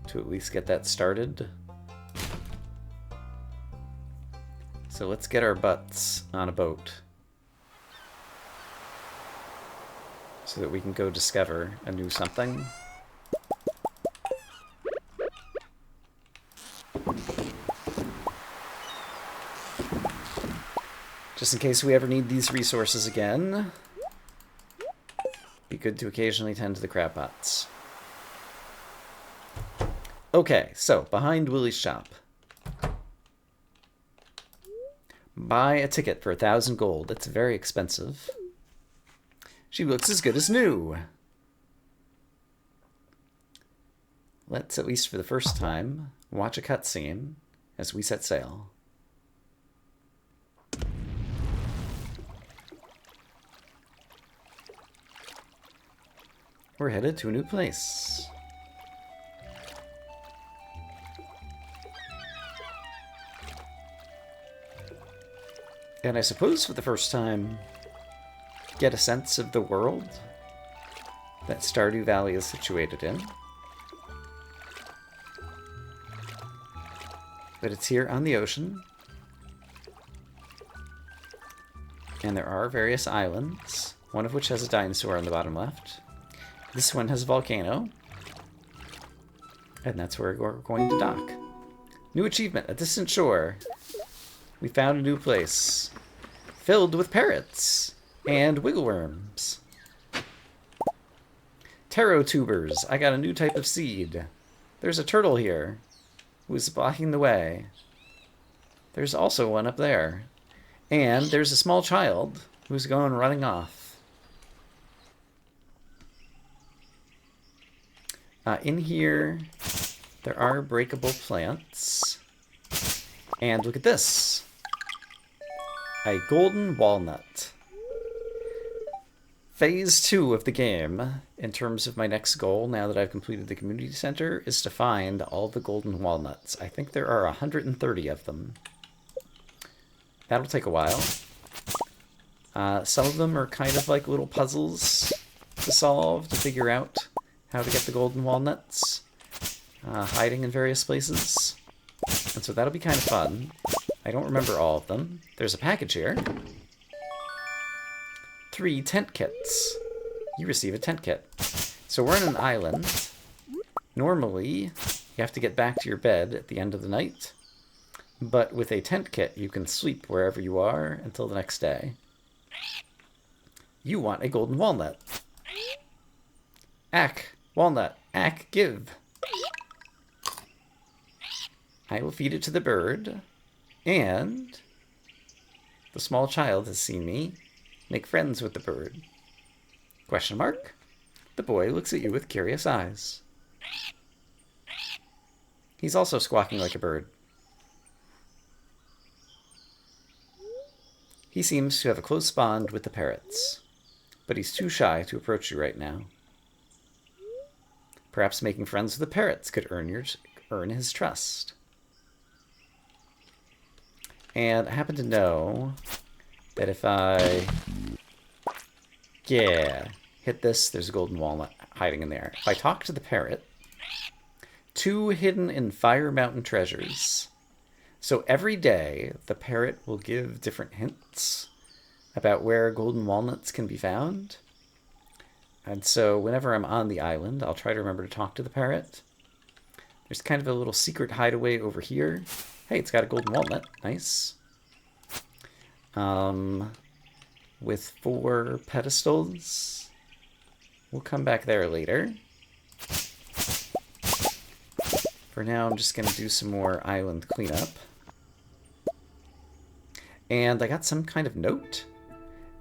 to at least get that started. So let's get our butts on a boat so that we can go discover a new something. Just in case we ever need these resources again, be good to occasionally tend to the crab pots. Okay, so behind Willie's shop. Buy a ticket for 1,000 gold. It's very expensive. She looks as good as new. Let's, at least for the first time, watch a cutscene as we set sail. We're headed to a new place. And I suppose for the first time, get a sense of the world that Stardew Valley is situated in. But it's here on the ocean. And there are various islands, one of which has a dinosaur on the bottom left. This one has a volcano. And that's where we're going to dock. New achievement, a distant shore. We found a new place filled with parrots and wiggleworms. Taro tubers. I got a new type of seed. There's a turtle here who's blocking the way. There's also one up there. And there's a small child who's going running off. In here, there are breakable plants. And look at this. A golden walnut. Phase 2 of the game, in terms of my next goal, now that I've completed the community center, is to find all the golden walnuts. I think there are 130 of them. That'll take a while. Some of them are kind of like little puzzles to solve, to figure out how to get the golden walnuts, hiding in various places. And so that'll be kind of fun. I don't remember all of them. There's a package here. 3 tent kits. You receive a tent kit. So we're on an island. Normally, you have to get back to your bed at the end of the night. But with a tent kit, you can sleep wherever you are until the next day. You want a golden walnut. Ack, walnut, ack, give. I will feed it to the bird, and the small child has seen me make friends with the bird. Question mark? The boy looks at you with curious eyes. He's also squawking like a bird. He seems to have a close bond with the parrots, but he's too shy to approach you right now. Perhaps making friends with the parrots could earn his trust. And I happen to know that if I, hit this, there's a golden walnut hiding in there. If I talk to the parrot, 2 hidden in Fire Mountain treasures. So every day, the parrot will give different hints about where golden walnuts can be found. And so whenever I'm on the island, I'll try to remember to talk to the parrot. There's kind of a little secret hideaway over here. Hey, it's got a golden walnut. Nice. With 4 pedestals We'll come back there later. For now, I'm just going to do some more island cleanup. And I got some kind of note.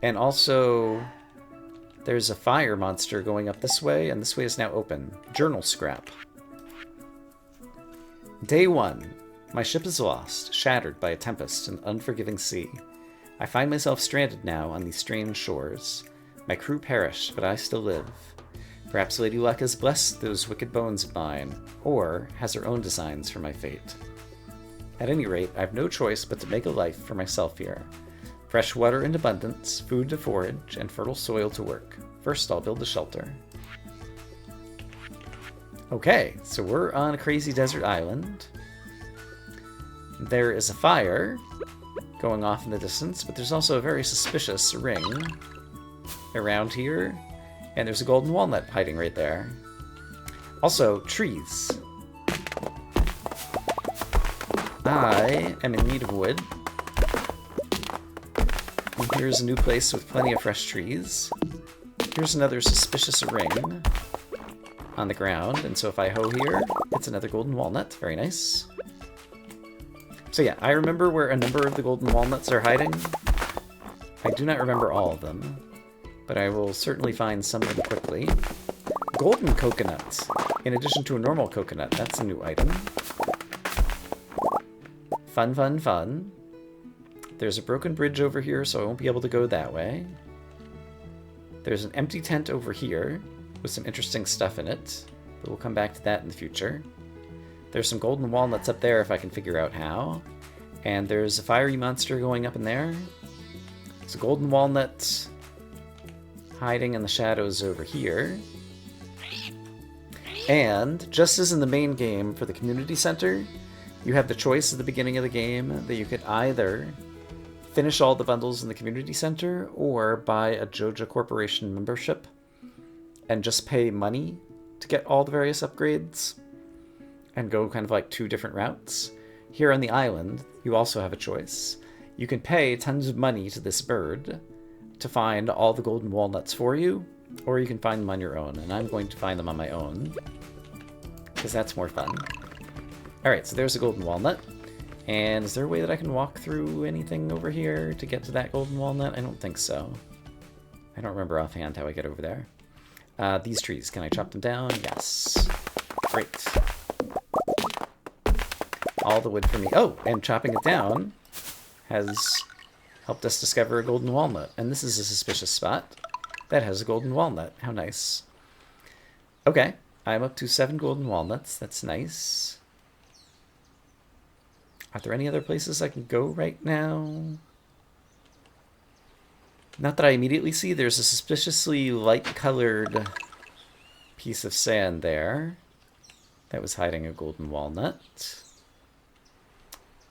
And also, there's a fire monster going up this way, and this way is now open. Journal scrap. Day 1. My ship is lost, shattered by a tempest and unforgiving sea. I find myself stranded now on these strange shores. My crew perished, but I still live. Perhaps Lady Luck has blessed those wicked bones of mine, or has her own designs for my fate. At any rate, I have no choice but to make a life for myself here. Fresh water in abundance, food to forage, and fertile soil to work. First, I'll build a shelter. Okay, so we're on a crazy desert island. There is a fire going off in the distance, but there's also a very suspicious ring around here. And there's a golden walnut hiding right there. Also, trees. I am in need of wood. And here's a new place with plenty of fresh trees. Here's another suspicious ring on the ground. And so if I hoe here, it's another golden walnut. Very nice. So yeah, I remember where a number of the golden walnuts are hiding. I do not remember all of them, but I will certainly find some of them quickly. Golden coconut, in addition to a normal coconut. That's a new item. Fun, fun, fun. There's a broken bridge over here, so I won't be able to go that way. There's an empty tent over here with some interesting stuff in it, but we'll come back to that in the future. There's some golden walnuts up there if I can figure out how. And there's a fiery monster going up in there. There's a golden walnut hiding in the shadows over here. And, just as in the main game for the community center, you have the choice at the beginning of the game that you could either finish all the bundles in the community center or buy a Joja Corporation membership and just pay money to get all the various upgrades and go kind of like 2 different routes. Here on the island, you also have a choice. You can pay tons of money to this bird to find all the golden walnuts for you, or you can find them on your own, and I'm going to find them on my own, because that's more fun. Alright, so there's a golden walnut, and is there a way that I can walk through anything over here to get to that golden walnut? I don't think so. I don't remember offhand how I get over there. These trees, can I chop them down? Yes. Great. All the wood for me. Oh, and chopping it down has helped us discover a golden walnut. And this is a suspicious spot that has a golden walnut. How nice. Okay, I'm up to 7 golden walnuts. That's nice. Are there any other places I can go right now? Not that I immediately see. There's a suspiciously light-colored piece of sand there that was hiding a golden walnut.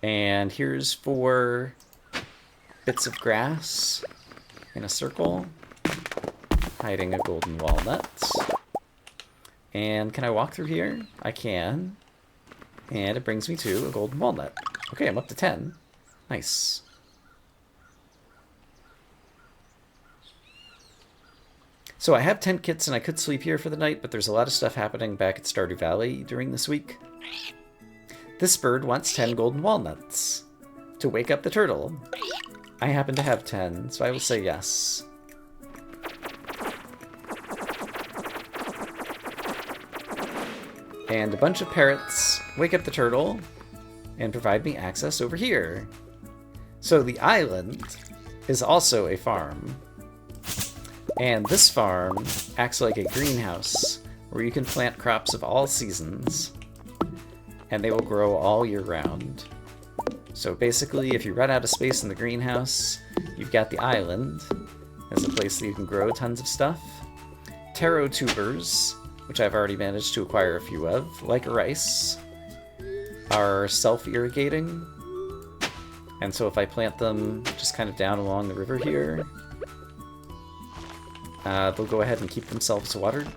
And here's 4 bits of grass in a circle, hiding a golden walnut. And can I walk through here? I can. And it brings me to a golden walnut. Okay, I'm up to 10. Nice. So I have tent kits and I could sleep here for the night, but there's a lot of stuff happening back at Stardew Valley during this week. This bird wants 10 golden walnuts to wake up the turtle. I happen to have 10, so I will say yes. And a bunch of parrots wake up the turtle and provide me access over here. So the island is also a farm. And this farm acts like a greenhouse where you can plant crops of all seasons. And they will grow all year round. So basically, if you run out of space in the greenhouse, you've got the island as a place that you can grow tons of stuff. Taro tubers, which I've already managed to acquire a few of, like rice, are self-irrigating. And so if I plant them just kind of down along the river here, they'll go ahead and keep themselves watered.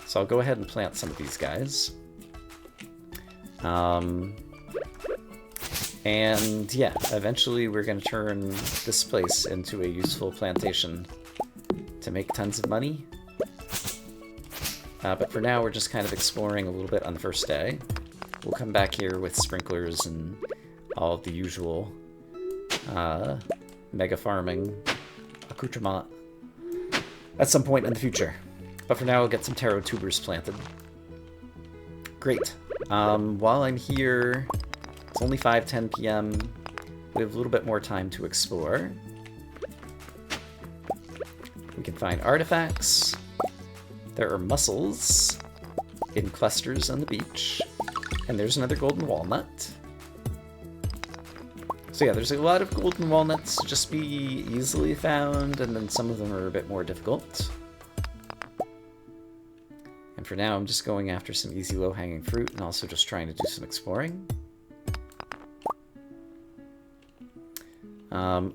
So I'll go ahead and plant some of these guys. And yeah, eventually we're going to turn this place into a useful plantation to make tons of money. But for now, we're just kind of exploring a little bit on the first day. We'll come back here with sprinklers and all of the usual mega farming accoutrement at some point in the future. But for now, we'll get some taro tubers planted. Great. While I'm here, it's only 5:10 p.m. We have a little bit more time to explore. We can find artifacts. There are mussels in clusters on the beach. And there's another golden walnut. So yeah, there's a lot of golden walnuts to just be easily found, and then some of them are a bit more difficult. And for now, I'm just going after some easy low-hanging fruit and also just trying to do some exploring.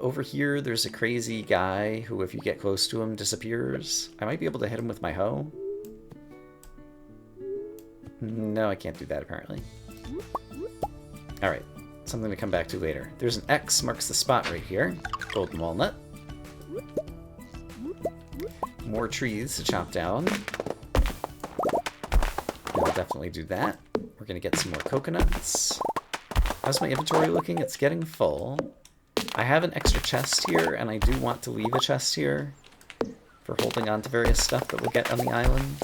Over here, there's a crazy guy who, if you get close to him, disappears. I might be able to hit him with my hoe. No, I can't do that, apparently. Alright, something to come back to later. There's an X, marks the spot right here. Golden walnut. More trees to chop down. We'll definitely do that. We're going to get some more coconuts. How's my inventory looking? It's getting full. I have an extra chest here, and I do want to leave a chest here for holding on to various stuff that we'll get on the island.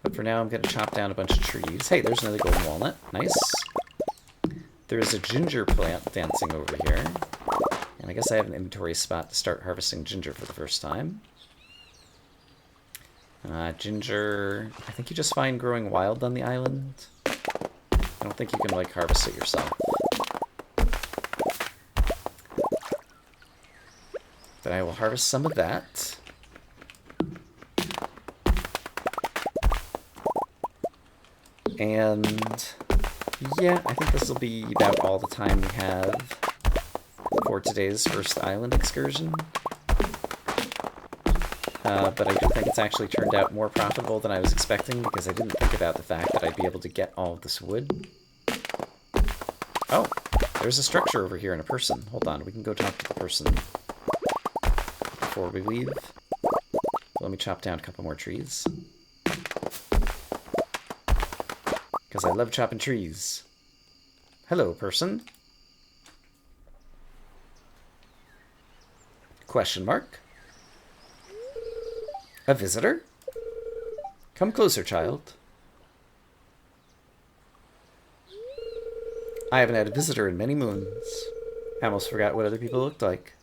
But for now, I'm going to chop down a bunch of trees. Hey, there's another golden walnut. Nice. There's a ginger plant dancing over here. And I guess I have an inventory spot to start harvesting ginger for the first time. Ginger, I think you just find growing wild on the island. I don't think you can, like, harvest it yourself. But I will harvest some of that. And yeah, I think this will be about all the time we have for today's first island excursion. But I do think it's actually turned out more profitable than I was expecting, because I didn't think about the fact that I'd be able to get all of this wood. Oh, there's a structure over here and a person. Hold on, we can go talk to the person before we leave. Let me chop down a couple more trees. Because I love chopping trees. Hello, person. Question mark. A visitor? Come closer, child. I haven't had a visitor in many moons. I almost forgot what other people looked like.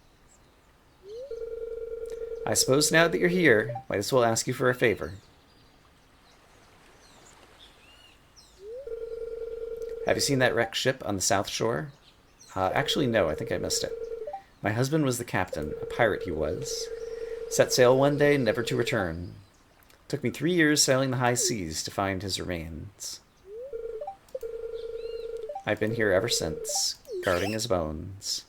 I suppose now that you're here, might as well ask you for a favor. Have you seen that wrecked ship on the South Shore? Actually, no, I think I missed it. My husband was the captain, a pirate he was. Set sail one day, never to return. Took me 3 years sailing the high seas to find his remains. I've been here ever since, guarding his bones.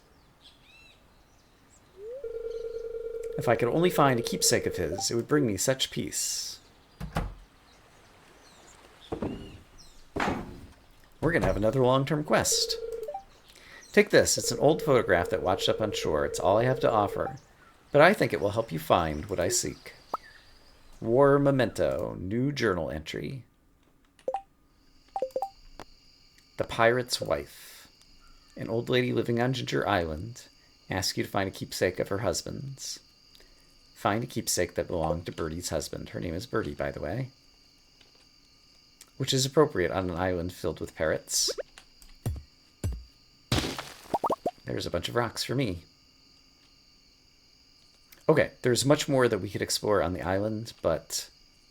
If I could only find a keepsake of his, it would bring me such peace. We're gonna have another long-term quest. Take this, it's an old photograph that washed up on shore. It's all I have to offer. But I think it will help you find what I seek. War memento, new journal entry. The Pirate's Wife. An old lady living on Ginger Island asks you to find a keepsake of her husband's. Find a keepsake that belonged to Birdie's husband. Her name is Birdie, by the way. Which is appropriate on an island filled with parrots. There's a bunch of rocks for me. Okay, there's much more that we could explore on the island, but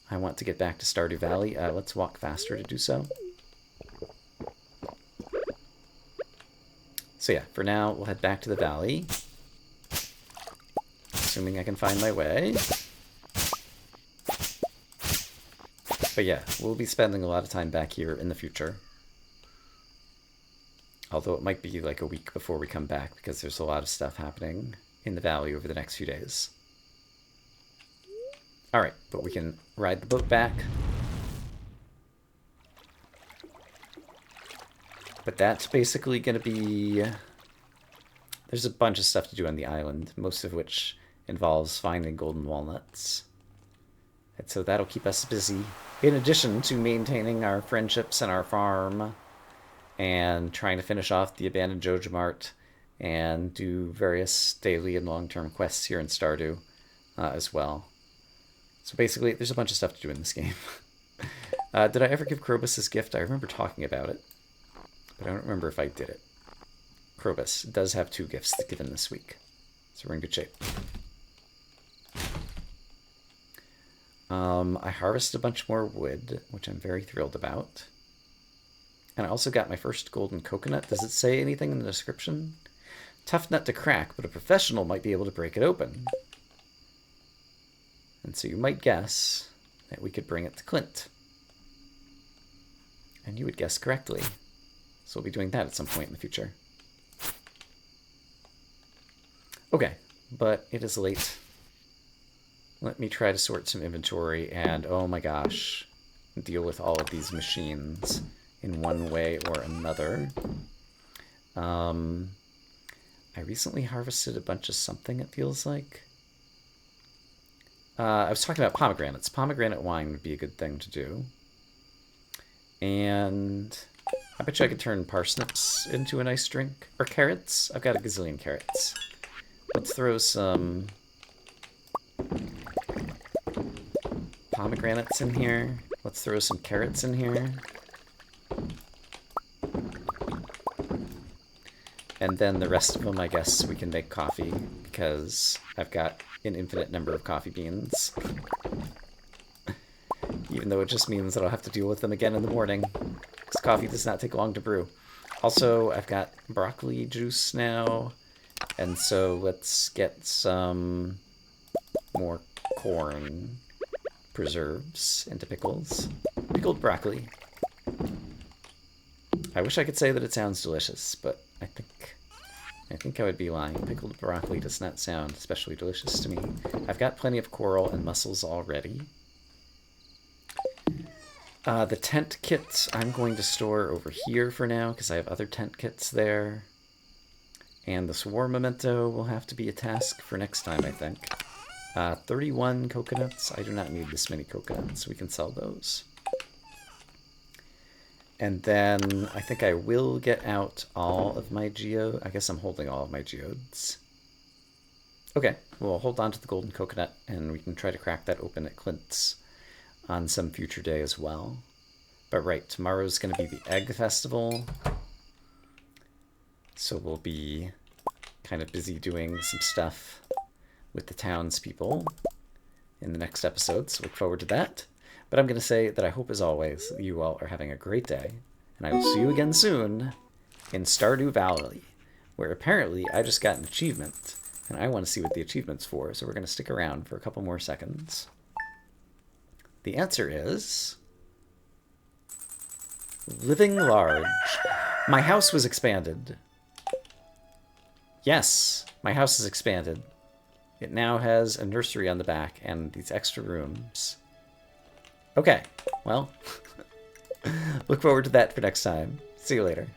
I want to get back to Stardew Valley. Let's walk faster to do so. So yeah, for now, we'll head back to the valley. Assuming I can find my way. But yeah, we'll be spending a lot of time back here in the future. Although it might be like a week before we come back, because there's a lot of stuff happening in the valley over the next few days. Alright, but we can ride the boat back. But that's basically going to be... There's a bunch of stuff to do on the island, most of which involves finding golden walnuts. And so that'll keep us busy, in addition to maintaining our friendships and our farm, and trying to finish off the abandoned Joja Mart, and do various daily and long-term quests here in Stardew as well. So basically, there's a bunch of stuff to do in this game. Did I ever give Krobus this gift? I remember talking about it, but I don't remember if I did it. Krobus does have 2 gifts given this week, so we're in good shape. I harvested a bunch more wood, which I'm very thrilled about. And I also got my first golden coconut. Does it say anything in the description? Tough nut to crack, but a professional might be able to break it open. And so you might guess that we could bring it to Clint. And you would guess correctly. So we'll be doing that at some point in the future. Okay, but it is late. Let me try to sort some inventory and, oh my gosh, deal with all of these machines in one way or another. I recently harvested a bunch of something, it feels like. I was talking about pomegranates. Pomegranate wine would be a good thing to do. And I bet you I could turn parsnips into a nice drink. Or carrots. I've got a gazillion carrots. Let's throw some pomegranates in here. Let's throw some carrots in here. And then the rest of them, I guess, we can make coffee, because I've got an infinite number of coffee beans. Even though it just means that I'll have to deal with them again in the morning, because coffee does not take long to brew. Also, I've got broccoli juice now, and so let's get some more corn preserves into pickles. Pickled broccoli. I wish I could say that it sounds delicious, but I think I would be lying. Pickled broccoli does not sound especially delicious to me. I've got plenty of coral and mussels already. The tent kits I'm going to store over here for now, because I have other tent kits there. And the swarm memento will have to be a task for next time, I think. 31 coconuts. I do not need this many coconuts. We can sell those. And then I think I will get out all of my geodes. I guess I'm holding all of my geodes. Okay, we'll hold on to the golden coconut, and we can try to crack that open at Clint's on some future day as well. But right, tomorrow's going to be the Egg Festival. So we'll be kind of busy doing some stuff with the townspeople in the next episode, so look forward to that. But I'm going to say that I hope, as always, that you all are having a great day, and I will see you again soon in Stardew Valley, where apparently I just got an achievement, and I want to see what the achievement's for, so we're going to stick around for a couple more seconds. The answer is living large. My house was expanded. Yes, my house is expanded. It now has a nursery on the back and these extra rooms. Okay, well, look forward to that for next time. See you later.